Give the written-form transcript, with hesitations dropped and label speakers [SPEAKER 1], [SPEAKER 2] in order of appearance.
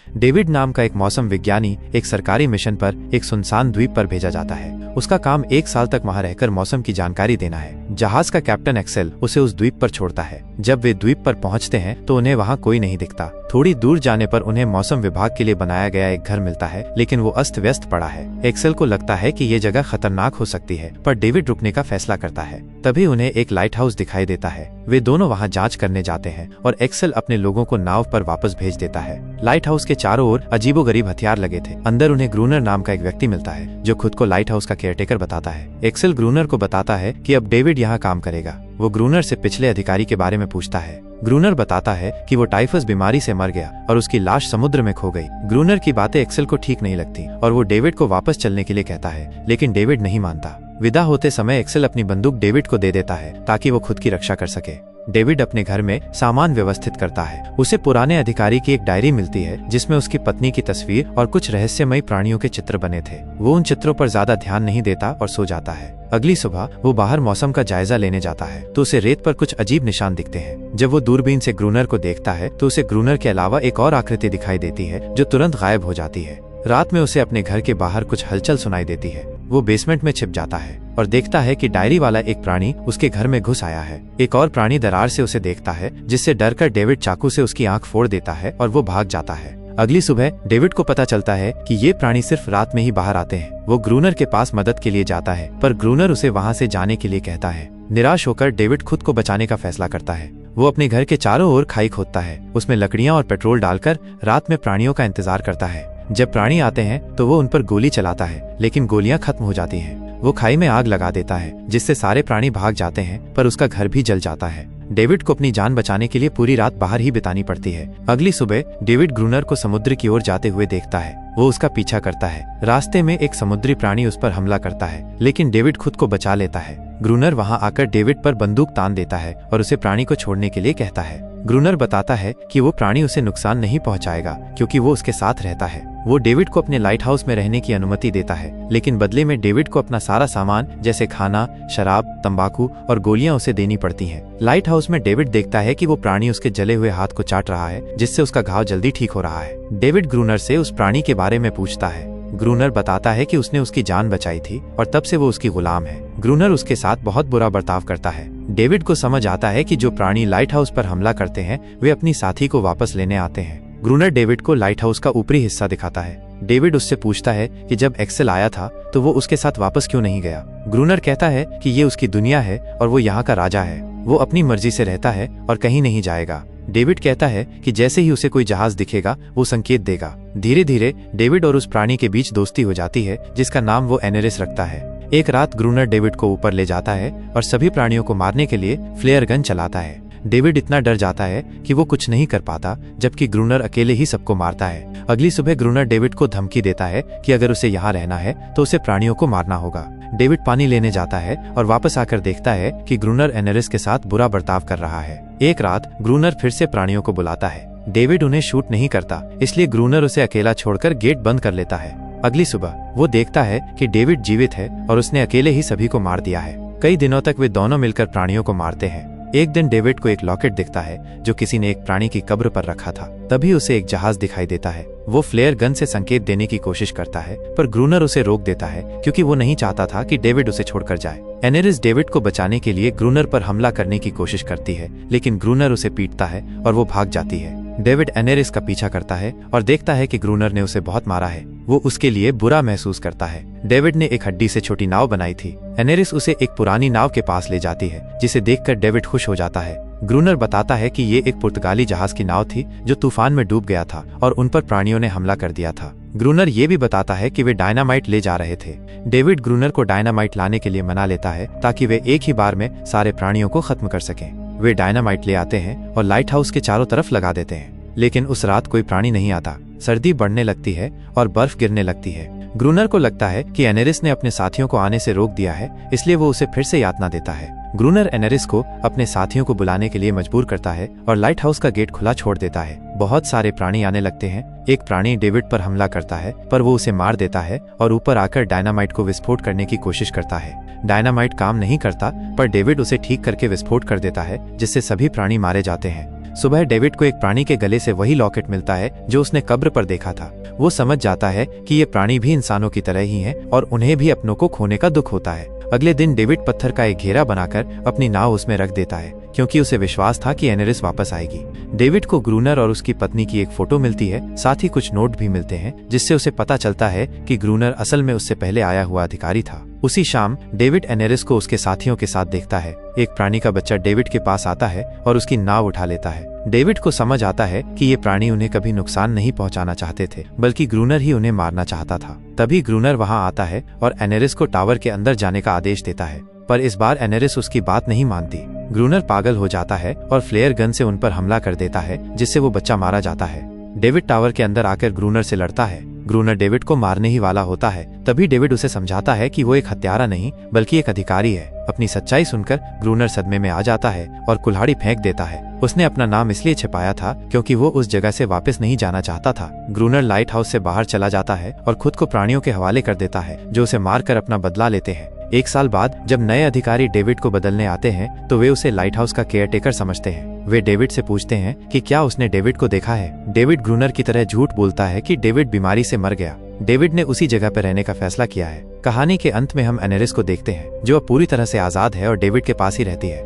[SPEAKER 1] David नाम का एक मौसम विज्ञानी एक सरकारी मिशन पर एक सुनसान द्वीप पर भेजा जाता है। उसका काम 1 साल तक वहां रहकर मौसम की जानकारी देना है। जहाज का कैप्टन एक्सेल उसे उस द्वीप पर छोड़ता है। जब वे द्वीप पर पहुंचते हैं तो उन्हें वहां कोई नहीं दिखता। थोड़ी दूर जाने पर उन्हें मौसम विभाग के लिए बनाया गया एक घर मिलता है, लेकिन वो अस्त व्यस्त पड़ा है। एक्सेल को लगता है कि ये जगह खतरनाक हो सकती है, पर डेविड रुकने का फैसला करता है। तभी उन्हें एक लाइट हाउस दिखाई देता है। वे दोनों वहां जांच करने जाते हैं और एक्सेल अपने लोगों को नाव पर वापस भेज देता है। लाइट हाउस के चारों ओर अजीबोगरीब हथियार लगे थे। अंदर उन्हें ग्रूनर नाम का एक व्यक्ति मिलता है जो खुद को लाइट हाउस का केयरटेकर बताता है। एक्सेल ग्रूनर को बताता है कि अब डेविड यहाँ काम करेगा। वो ग्रूनर से पिछले अधिकारी के बारे में पूछता है। ग्रूनर बताता है कि वो टाइफस बीमारी से मर गया और उसकी लाश समुद्र में खो गई। ग्रूनर की बातें एक्सेल को ठीक नहीं लगती और वो डेविड को वापस चलने के लिए कहता है, लेकिन डेविड नहीं मानता। विदा होते समय एक्सेल अपनी बंदूक डेविड को दे देता है ताकि वो खुद की रक्षा कर सके। डेविड अपने घर में सामान व्यवस्थित करता है। उसे पुराने अधिकारी की एक डायरी मिलती है जिसमें उसकी पत्नी की तस्वीर और कुछ रहस्यमयी प्राणियों के चित्र बने थे। वो उन चित्रों पर ज्यादा ध्यान नहीं देता और सो जाता है। अगली सुबह वो बाहर मौसम का जायजा लेने जाता है तो उसे रेत पर कुछ अजीब निशान दिखते हैं। जब वो दूरबीन से ग्रूनर को देखता है तो उसे ग्रूनर के अलावा एक और आकृति दिखाई देती है जो तुरंत गायब हो जाती है। रात में उसे अपने घर के बाहर कुछ हलचल सुनाई देती है। वो बेसमेंट में छिप जाता है और देखता है कि डायरी वाला एक प्राणी उसके घर में घुस आया है। एक और प्राणी दरार से उसे देखता है, जिससे डरकर डेविड चाकू से उसकी आंख फोड़ देता है और वो भाग जाता है। अगली सुबह डेविड को पता चलता है कि ये प्राणी सिर्फ रात में ही बाहर आते हैं। वो ग्रूनर के पास मदद के लिए जाता है, पर ग्रूनर उसे वहाँ से जाने के लिए कहता है। निराश होकर डेविड खुद को बचाने का फैसला करता है। वो अपने घर के चारों ओर खाई खोदता है, उसमें लकड़ियां और पेट्रोल डालकर रात में प्राणियों का इंतजार करता है। जब प्राणी आते हैं तो वो उन पर गोली चलाता है, लेकिन गोलियां खत्म हो जाती हैं। वो खाई में आग लगा देता है, जिससे सारे प्राणी भाग जाते हैं, पर उसका घर भी जल जाता है। डेविड को अपनी जान बचाने के लिए पूरी रात बाहर ही बितानी पड़ती है। अगली सुबह डेविड ग्रूनर को समुद्र की ओर जाते हुए देखता है। वो उसका पीछा करता है। रास्ते में एक समुद्री प्राणी उस पर हमला करता है, लेकिन डेविड खुद को बचा लेता है। ग्रूनर वहां आकर डेविड पर बंदूक तान देता है और उसे प्राणी को छोड़ने के लिए कहता है। ग्रूनर बताता है कि वो प्राणी उसे नुकसान नहीं पहुंचाएगा क्योंकि वो उसके साथ रहता है। वो डेविड को अपने लाइट हाउस में रहने की अनुमति देता है, लेकिन बदले में डेविड को अपना सारा सामान जैसे खाना, शराब, तंबाकू और गोलियां उसे देनी पड़ती हैं। लाइट हाउस में डेविड देखता है कि वो प्राणी उसके जले हुए हाथ को चाट रहा है, जिससे उसका घाव जल्दी ठीक हो रहा है। डेविड ग्रूनर से उस प्राणी के बारे में पूछता है। ग्रूनर बताता है कि उसने उसकी जान बचाई थी और तब से वो उसकी गुलाम है। ग्रूनर उसके साथ बहुत बुरा बर्ताव करता है। डेविड को समझ आता है कि जो प्राणी लाइट हाउस पर हमला करते हैं वे अपनी साथी को वापस लेने आते हैं। ग्रूनर डेविड को लाइट हाउस का ऊपरी हिस्सा दिखाता है। डेविड उससे पूछता है कि जब एक्सेल आया था तो वो उसके साथ वापस क्यों नहीं गया। ग्रूनर कहता है कि ये उसकी दुनिया है और वो यहाँ का राजा है। वो अपनी मर्जी से रहता है और कहीं नहीं जाएगा। डेविड कहता है कि जैसे ही उसे कोई जहाज दिखेगा वो संकेत देगा। धीरे धीरे डेविड और उस प्राणी के बीच दोस्ती हो जाती है, जिसका नाम वो एनेरिस रखता है। एक रात ग्रूनर डेविड को ऊपर ले जाता है और सभी प्राणियों को मारने के लिए फ्लेयर गन चलाता है। डेविड इतना डर जाता है कि वो कुछ नहीं कर पाता, जबकि ग्रूनर अकेले ही सबको मारता है। अगली सुबह ग्रूनर डेविड को धमकी देता है कि अगर उसे यहाँ रहना है तो उसे प्राणियों को मारना होगा। डेविड पानी लेने जाता है और वापस आकर देखता है कि ग्रूनर एनेरिस के साथ बुरा बर्ताव कर रहा है। एक रात ग्रूनर फिर से प्राणियों को बुलाता है। डेविड उन्हें शूट नहीं करता, इसलिए ग्रूनर उसे अकेला छोड़कर गेट बंद कर लेता है। अगली सुबह वो देखता है कि डेविड जीवित है और उसने अकेले ही सभी को मार दिया है। कई दिनों तक वे दोनों मिलकर प्राणियों को मारते हैं। एक दिन डेविड को एक लॉकेट दिखता है जो किसी ने एक प्राणी की कब्र पर रखा था। तभी उसे एक जहाज दिखाई देता है। वो फ्लेयर गन से संकेत देने की कोशिश करता है, पर ग्रूनर उसे रोक देता है क्योंकि वो नहीं चाहता था कि डेविड उसे छोड़कर जाए। एनेरिस डेविड को बचाने के लिए ग्रूनर पर हमला करने की कोशिश करती है, लेकिन ग्रूनर उसे पीटता है और वो भाग जाती है। डेविड एनेरिस का पीछा करता है और देखता है कि ग्रूनर ने उसे बहुत मारा है। वो उसके लिए बुरा महसूस करता है। डेविड ने एक हड्डी से छोटी नाव बनाई थी। एनेरिस उसे एक पुरानी नाव के पास ले जाती है, जिसे देखकर डेविड खुश हो जाता है। ग्रूनर बताता है कि ये एक पुर्तगाली जहाज की नाव थी जो तूफान में डूब गया था और उन पर प्राणियों ने हमला कर दिया था। ग्रूनर ये भी बताता है कि वे डायनामाइट ले जा रहे थे। डेविड ग्रूनर को डायनामाइट लाने के लिए मना लेता है ताकि वे एक ही बार में सारे प्राणियों को खत्म कर सकें। वे डायनामाइट ले आते हैं और लाइट हाउस के चारों तरफ लगा देते हैं, लेकिन उस रात कोई प्राणी नहीं आता। सर्दी बढ़ने लगती है और बर्फ गिरने लगती है। ग्रूनर को लगता है कि एनेरिस ने अपने साथियों को आने से रोक दिया है, इसलिए वो उसे फिर से यातना देता है। ग्रूनर एनेरिस को अपने साथियों को बुलाने के लिए मजबूर करता है और लाइट हाउस का गेट खुला छोड़ देता है। बहुत सारे प्राणी आने लगते हैं। एक प्राणी डेविड पर हमला करता है, पर वो उसे मार देता है और ऊपर आकर डायनामाइट को विस्फोट करने की कोशिश करता है। डायनामाइट काम नहीं करता, पर डेविड उसे ठीक करके विस्फोट कर देता है, जिससे सभी प्राणी मारे जाते हैं। सुबह डेविड को एक प्राणी के गले से वही लॉकेट मिलता है जो उसने कब्र पर देखा था। वो समझ जाता है कि ये प्राणी भी इंसानों की तरह ही हैं और उन्हें भी अपनों को खोने का दुख होता है। अगले दिन डेविड पत्थर का एक घेरा बनाकर अपनी नाव उसमें रख देता है, क्योंकि उसे विश्वास था कि एनेरिस वापस आएगी। डेविड को ग्रूनर और उसकी पत्नी की एक फोटो मिलती है, साथ ही कुछ नोट भी मिलते हैं, जिससे उसे पता चलता है कि ग्रूनर असल में उससे पहले आया हुआ अधिकारी था। उसी शाम डेविड एनेरिस को उसके साथियों के साथ देखता है। एक प्राणी का बच्चा डेविड के पास आता है और उसकी नाव उठा लेता है। डेविड को समझ आता है कि ये प्राणी उन्हें कभी नुकसान नहीं पहुंचाना चाहते थे, बल्कि ग्रूनर ही उन्हें मारना चाहता था। तभी ग्रूनर वहां आता है और एनेरिस को टावर के अंदर जाने का आदेश देता है, पर इस बार एनेरिस उसकी बात नहीं मानती। ग्रूनर पागल हो जाता है और फ्लेयर गन से उन पर हमला कर देता है, जिससे वो बच्चा मारा जाता है। डेविड टावर के अंदर आकर ग्रूनर से लड़ता है। ग्रूनर डेविड को मारने ही वाला होता है। तभी डेविड उसे समझाता है कि वो एक हत्यारा नहीं बल्कि एक अधिकारी है। अपनी सच्चाई सुनकर ग्रूनर सदमे में आ जाता है और कुल्हाड़ी फेंक देता है। उसने अपना नाम इसलिए छिपाया था क्योंकि वो उस जगह से वापस नहीं जाना चाहता था। ग्रूनर लाइट हाउस से बाहर चला जाता है और खुद को प्राणियों के हवाले कर देता है, जो उसे मारकर अपना बदला लेते हैं। एक साल बाद जब नए अधिकारी डेविड को बदलने आते हैं तो वे उसे लाइट हाउस का केयरटेकर समझते हैं। वे डेविड से पूछते हैं कि क्या उसने डेविड को देखा है। डेविड ग्रूनर की तरह झूठ बोलता है कि डेविड बीमारी से मर गया। डेविड ने उसी जगह पर रहने का फैसला किया है। कहानी के अंत में हम एनेरिस को देखते हैं, जो अब पूरी तरह से आजाद है और डेविड के पास ही रहती है।